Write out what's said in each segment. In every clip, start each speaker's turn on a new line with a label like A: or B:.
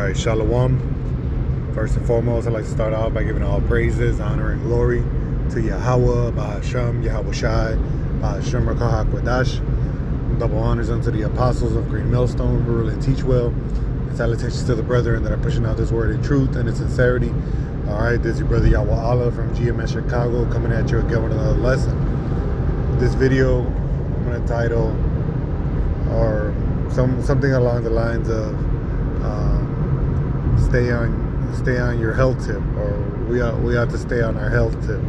A: Alright, Shalom. First and foremost, I'd like to start off by giving all praises, honor, and glory to Yahweh, Bahasham, Yahweh Shai, Bahasham Rakah HaKwadash. Double honors unto the apostles of Green Millstone, who rule and teach well. And salutations to the brethren that are pushing out this word in truth and in sincerity. Alright, this is your brother Yahweh Allah from GMS Chicago, coming at you again with another lesson. This video, I'm going to title, or something along the lines of, stay on your health tip, or we ought to stay on our health tip,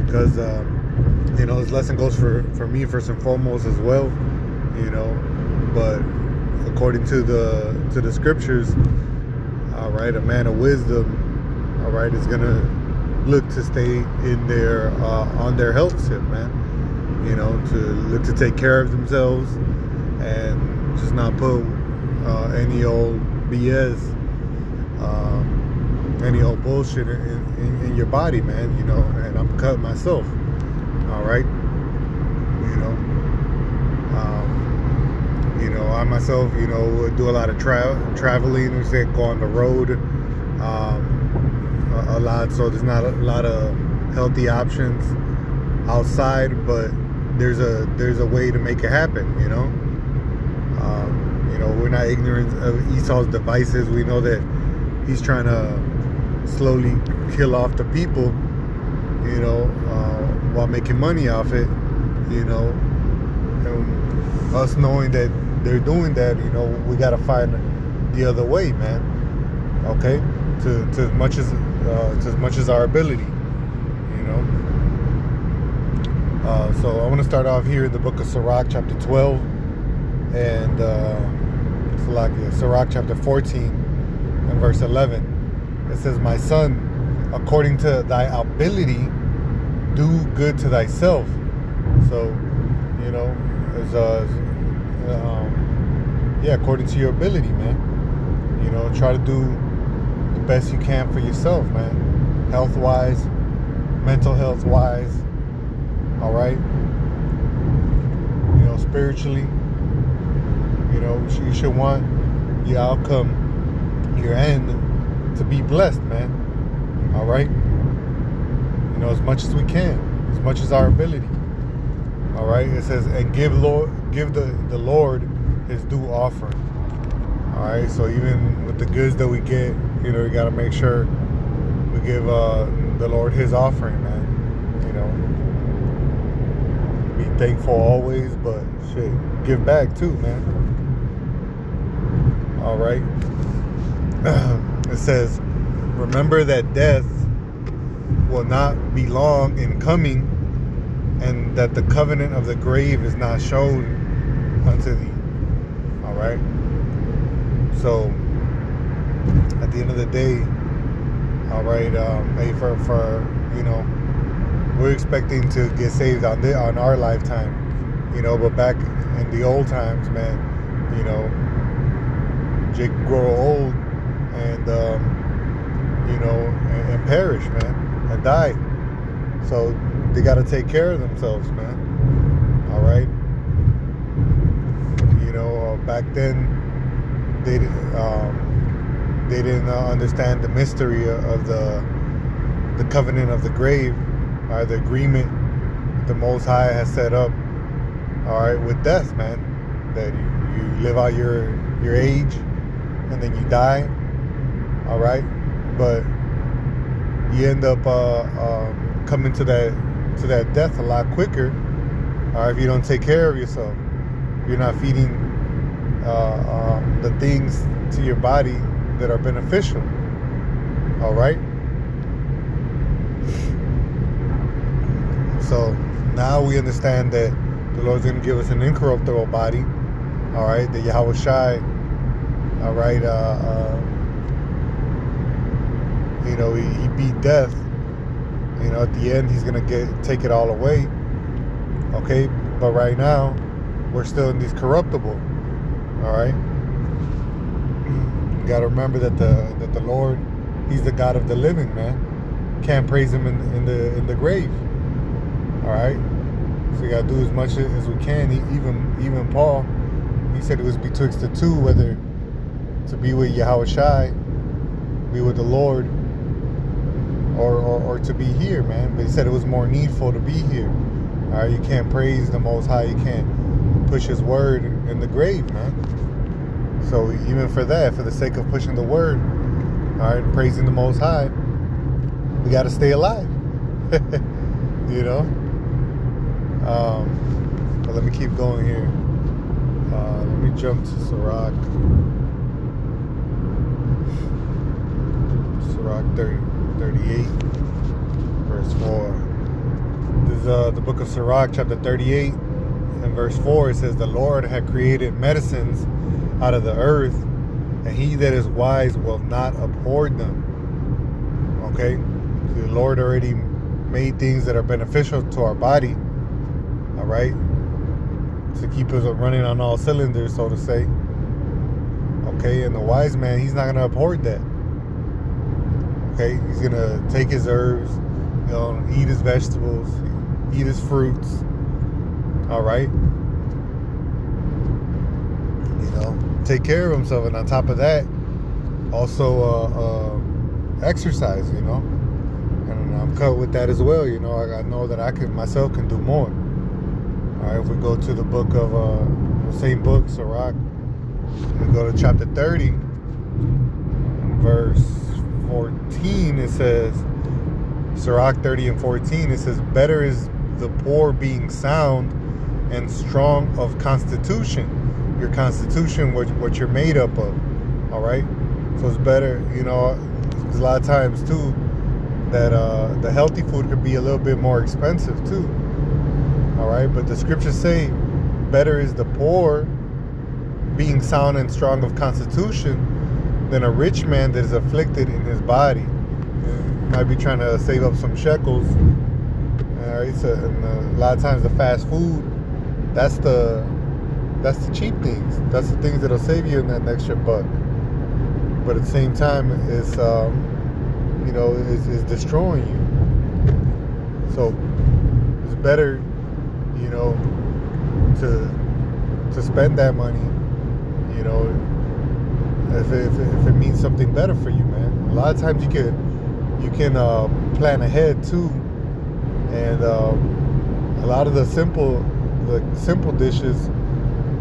A: because this lesson goes for me first and foremost as well, but according to the scriptures, all right, a man of wisdom, all right, is gonna look to stay in their on their health tip, man, to look to take care of themselves and just not put any old BS, any old bullshit in your body, man, and I'm cutting myself, all right, I myself, would do a lot of traveling, we say go on the road, a lot, so there's not a lot of healthy options outside, but there's a way to make it happen, we're not ignorant of Esau's devices. We know that he's trying to slowly kill off the people, while making money off it, and us knowing that they're doing that, we got to find the other way, man. Okay, to as much as our ability, So I want to start off here in the book of Sirach, chapter 12, and Sirach chapter 14 and verse 11. It says, "My son, according to thy ability, do good to thyself." So, according to your ability, man. Try to do the best you can for yourself, man. Health-wise, mental health-wise, all right? Spiritually, you should want your outcome, your end, to be blessed, man. All right? As much as we can, as much as our ability. All right? It says, and give the Lord his due offering. All right? So even with the goods that we get, we got to make sure we give the Lord his offering, man. Be thankful always, but shit, give back too, man. All right. It says, remember that death will not be long in coming, and that the covenant of the grave is not shown unto thee. All right. So at the end of the day, all right, hey, for we're expecting to get saved on our lifetime, but back in the old times, man, Jake grow old and and perish, man, and die. So they got to take care of themselves, man. All right. Back then they didn't understand the mystery of the covenant of the grave, or the agreement the Most High has set up, all right, with death, man. That you live out your age, and then you die, all right. But you end up coming to that death a lot quicker, all right, if you don't take care of yourself. You're not feeding the things to your body that are beneficial, all right. So now we understand that the Lord's going to give us an incorruptible body, all right, the Yahweh Shai, all right, he beat death, at the end he's going to take it all away, okay, but right now we're still in these corruptible, all right. You got to remember that the Lord, he's the God of the living, man. Can't praise him in the grave. All right, so we gotta do as much as we can. Even Paul, he said it was betwixt the two, whether to be with Yahweh Shai, be with the Lord, or to be here, man. But he said it was more needful to be here. All right, you can't praise the Most High. You can't push His word in the grave, man. So even for that, for the sake of pushing the word, all right, praising the Most High, we got to stay alive. You know. But let me keep going here. Let me jump to Sirach. Sirach 38, verse 4. This is the book of Sirach, chapter 38, and verse 4. It says, the Lord had created medicines out of the earth, and he that is wise will not abhor them. Okay? So the Lord already made things that are beneficial to our body, all right? To keep us running on all cylinders, so to say. Okay, and the wise man, he's not going to abhor that. Okay, he's going to take his herbs, you know, eat his vegetables, eat his fruits, all right? You know, take care of himself, and on top of that, also exercise, you know? And I'm cut with that as well, you know? I know that I can myself can do more. All right, if we go to the book of the same book, Sirach, we go to chapter 30, verse 14. It says, Sirach 30 and 14. It says, better is the poor being sound and strong of constitution. Your constitution, what you're made up of. All right, so it's better. You know, there's a lot of times too that the healthy food could be a little bit more expensive too. All right, but the scriptures say better is the poor being sound and strong of constitution than a rich man that is afflicted in his body. You might be trying to save up some shekels. All right, so and a lot of times the fast food, that's the cheap things. That's the things that'll save you in that extra buck. But at the same time, it's you know, is destroying you. So it's better, you know, to spend that money, you know, if it means something better for you, man. A lot of times you can plan ahead too, and a lot of the simple dishes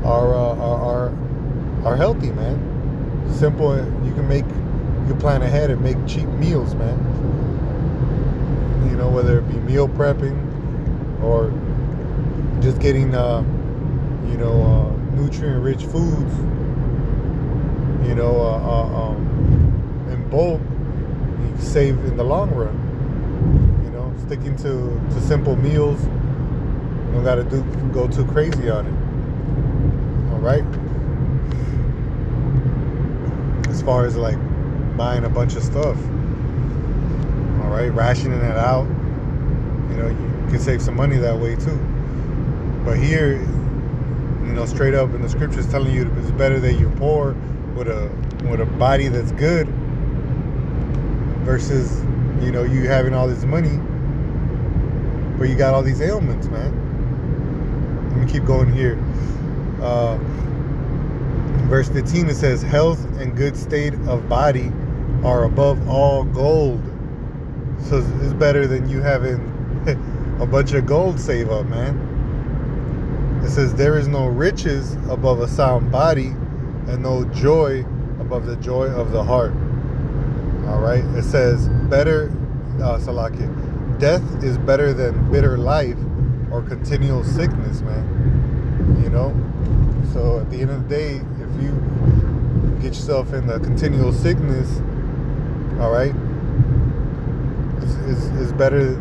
A: are healthy, man. Simple. You can plan ahead and make cheap meals, man. You know, whether it be meal prepping or just getting you know, nutrient-rich foods, you know, in bulk, you can save in the long run. You know, sticking to simple meals. You don't gotta go too crazy on it. All right. As far as like buying a bunch of stuff, all right, rationing it out. You know, you can save some money that way too. But here, you know, straight up in the scriptures telling you it's better that you're poor with a body that's good versus, you know, you having all this money but you got all these ailments, man. Let me keep going here. Verse 15, it says, health and good state of body are above all gold. So it's better than you having a bunch of gold save up, man. It says, there is no riches above a sound body and no joy above the joy of the heart. All right. It says, better, Salakia, death is better than bitter life or continual sickness, man. You know? So at the end of the day, if you get yourself in the continual sickness, all right, it's better,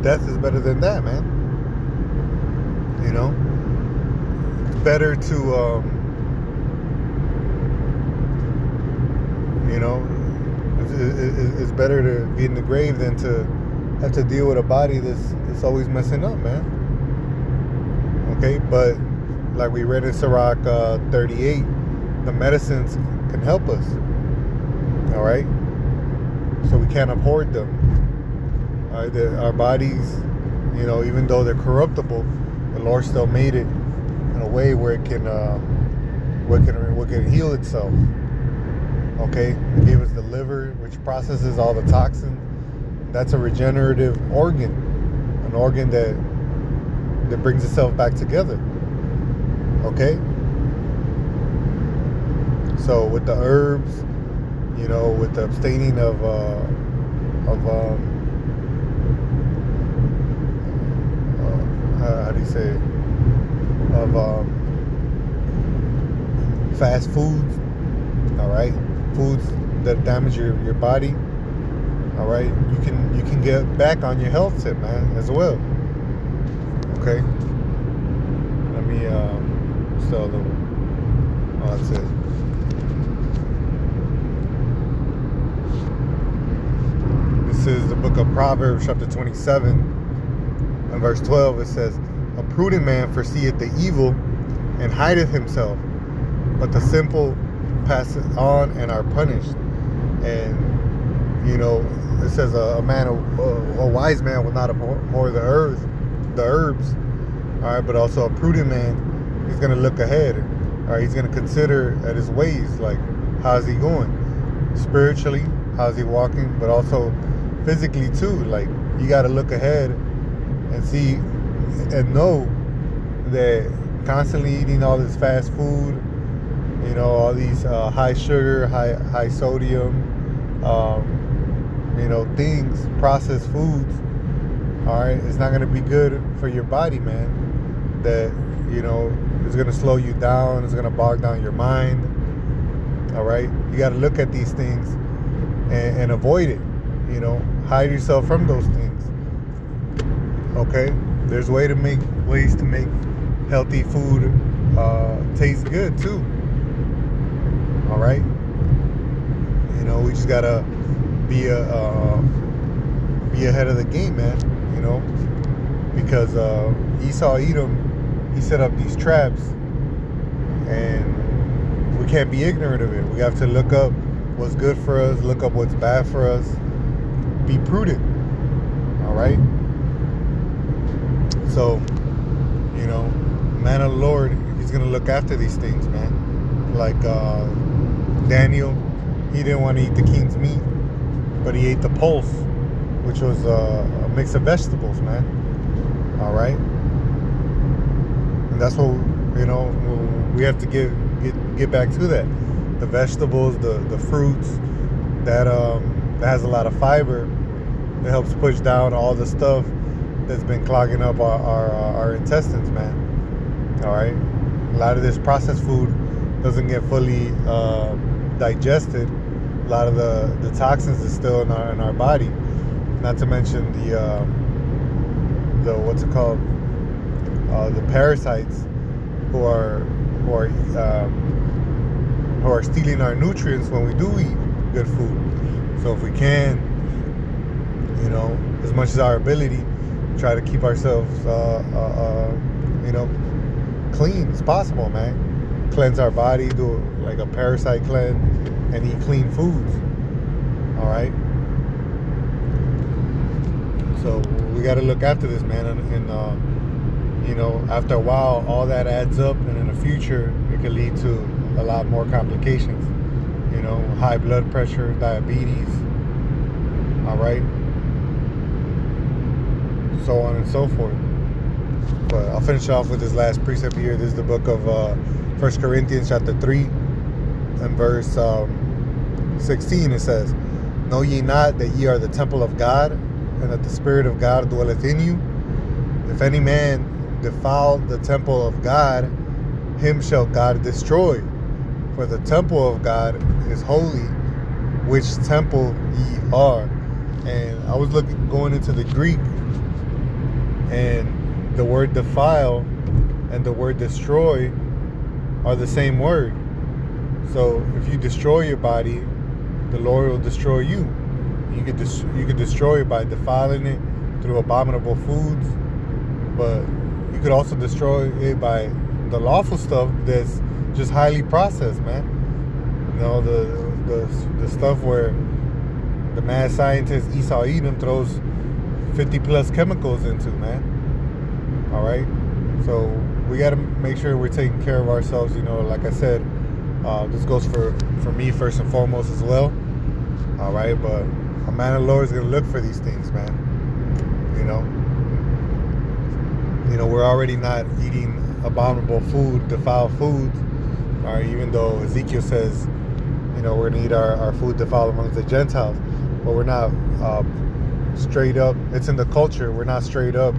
A: death is better than that, man. You know, it's better to, you know, it's better to be in the grave than to have to deal with a body that's always messing up, man. Okay, but like we read in Sirach 38, the medicines can help us. All right, so we can't abhor them. All right, our bodies, you know, even though they're corruptible, the Lord still made it in a way where it can what can heal itself. Okay, it gave us the liver, which processes all the toxins. That's a regenerative organ, an organ that brings itself back together. Okay, so with the herbs, with the abstaining of how do you say it? Of fast foods, all right, foods that damage your body, all right, you can get back on your health tip, man, as well. Okay, let me sell the that's it. This is the book of Proverbs, chapter 27 and verse 12. It says, a prudent man foreseeth the evil and hideth himself, but the simple pass on and are punished. And it says a wise man will not abhor the herbs, all right, but also a prudent man, he's going to look ahead, all right, he's going to consider at his ways, like, how's he going spiritually, how's he walking, but also physically too. Like, you got to look ahead and see and know that constantly eating all this fast food, all these high sugar, high sodium, things, processed foods, all right, it's not going to be good for your body, man. That, it's going to slow you down, it's going to bog down your mind, all right. You got to look at these things and avoid it, hide yourself from those things. Okay, there's ways to make healthy food taste good too. All right, we just gotta be ahead of the game, man. Because Esau Edom, he set up these traps, and we can't be ignorant of it. We have to look up what's good for us, look up what's bad for us, be prudent. All right. So, man of the Lord, he's going to look after these things, man. Like Daniel, he didn't want to eat the king's meat, but he ate the pulse, which was a mix of vegetables, man. All right. And that's what, we have to get back to that. The vegetables, the fruits, that has a lot of fiber. It helps push down all the stuff that's been clogging up our intestines, man. All right, a lot of this processed food doesn't get fully digested. A lot of the toxins is still in our body. Not to mention the what's it called? The parasites who are stealing our nutrients when we do eat good food. So if we can, as much as our ability, try to keep ourselves, clean as possible, man. Cleanse our body, do like a parasite cleanse, and eat clean foods. All right. So we got to look after this, man, and after a while, all that adds up, and in the future, it can lead to a lot more complications. High blood pressure, diabetes. All right. So on and so forth. But I'll finish off with this last precept here. This is the book of 1 Corinthians chapter 3 and verse 16. It says, know ye not that ye are the temple of God, and that the Spirit of God dwelleth in you? If any man defile the temple of God, him shall God destroy. For the temple of God is holy, which temple ye are. And I was going into the Greek, and the word defile and the word destroy are the same word. So if you destroy your body, the Lord will destroy you. You could destroy it by defiling it through abominable foods, but you could also destroy it by the lawful stuff that's just highly processed, man. The stuff where the mad scientist Esau Edom throws 50 plus chemicals into, man. All right. So we got to make sure we're taking care of ourselves. You know, like I said, this goes for me first and foremost as well. All right, but a man of the Lord is gonna look for these things, man. You know, we're already not eating abominable food, defiled foods. All right, even though Ezekiel says, you know, we're gonna eat our food defiled amongst the Gentiles, but we're not straight up. It's in the culture. We're not straight up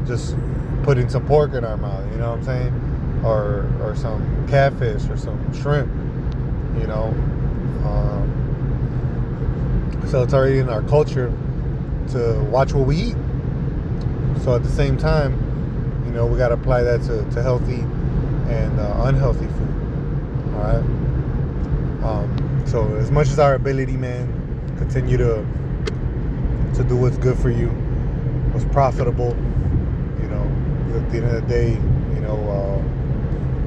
A: just putting some pork in our mouth. You know what I'm saying? Or some catfish or some shrimp. You know. So it's already in our culture to watch what we eat. So at the same time, you know, we got to apply that to healthy and unhealthy food. All right. So as much as our ability, man, continue to do what's good for you, what's profitable. You know, at the end of the day, you know,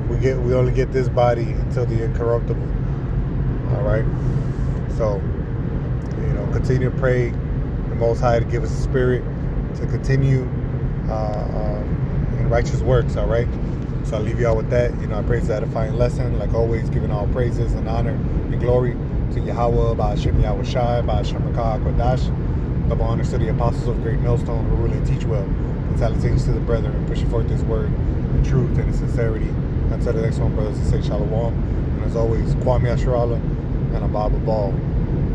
A: we only get this body until the incorruptible. All right. So, you know, continue to pray the Most High to give us a spirit to continue in righteous works. All right. So I'll leave y'all with that. You know, I pray it's that edifying lesson. Like always, giving all praises and honor and glory to Yahweh, Ba'ashem Yahweh Shai, Ba'ashem Rakah HaKodash. Double honors to the apostles of Great Millstone who rule and teach well. And salutations to the brethren and pushing forth this word in truth and in sincerity. Until the next one, brothers, and say shalom. And as always, Kwame Asherallah and Ababa Ball.